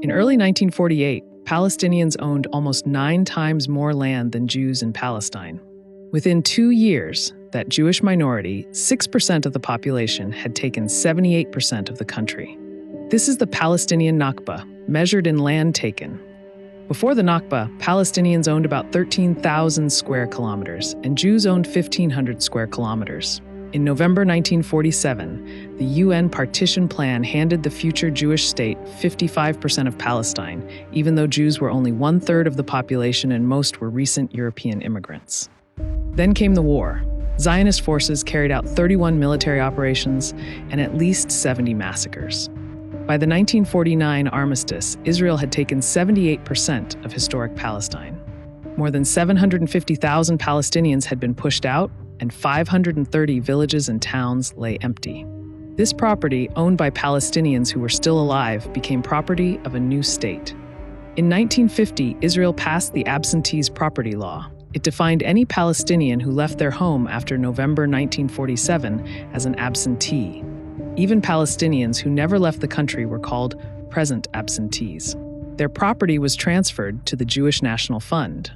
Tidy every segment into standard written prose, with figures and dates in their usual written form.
In early 1948, Palestinians owned almost 9 times more land than Jews in Palestine. Within 2 years, that Jewish minority, 6% of the population, had taken 78% of the country. This is the Palestinian Nakba, measured in land taken. Before the Nakba, Palestinians owned about 13,000 square kilometers, and Jews owned 1,500 square kilometers. In November 1947, the UN partition plan handed the future Jewish state 55% of Palestine, even though Jews were only 1/3 of the population and most were recent European immigrants. Then came the war. Zionist forces carried out 31 military operations and at least 70 massacres. By the 1949 armistice, Israel had taken 78% of historic Palestine. More than 750,000 Palestinians had been pushed out, and 530 villages and towns lay empty. This property, owned by Palestinians who were still alive, became property of a new state. In 1950, Israel passed the Absentees Property Law. It defined any Palestinian who left their home after November 1947 as an absentee. Even Palestinians who never left the country were called present absentees. Their property was transferred to the Jewish National Fund.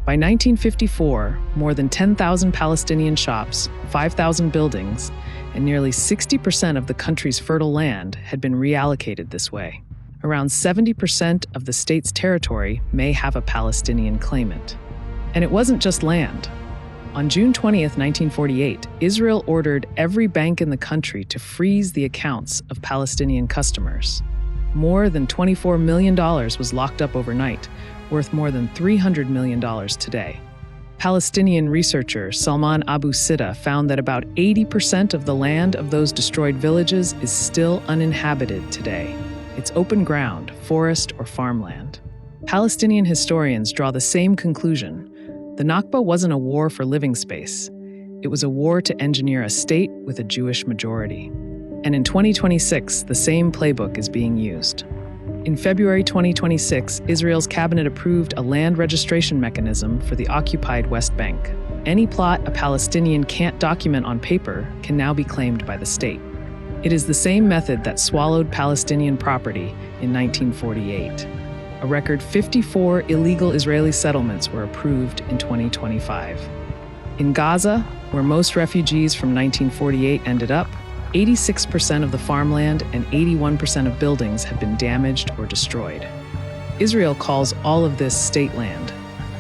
By 1954, more than 10,000 Palestinian shops, 5,000 buildings, and nearly 60% of the country's fertile land had been reallocated this way. Around 70% of the state's territory may have a Palestinian claimant. And it wasn't just land. On June 20th, 1948, Israel ordered every bank in the country to freeze the accounts of Palestinian customers. More than $24 million was locked up overnight, worth more than $300 million today. Palestinian researcher Salman Abu Sida found that about 80% of the land of those destroyed villages is still uninhabited today. It's open ground, forest, or farmland. Palestinian historians draw the same conclusion. The Nakba wasn't a war for living space. It was a war to engineer a state with a Jewish majority. And in 2026, the same playbook is being used. In February 2026, Israel's cabinet approved a land registration mechanism for the occupied West Bank. Any plot a Palestinian can't document on paper can now be claimed by the state. It is the same method that swallowed Palestinian property in 1948. A record 54 illegal Israeli settlements were approved in 2025. In Gaza, where most refugees from 1948 ended up, 86% of the farmland and 81% of buildings have been damaged or destroyed. Israel calls all of this state land.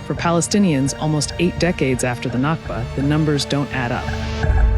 For Palestinians, almost 8 decades after the Nakba, the numbers don't add up.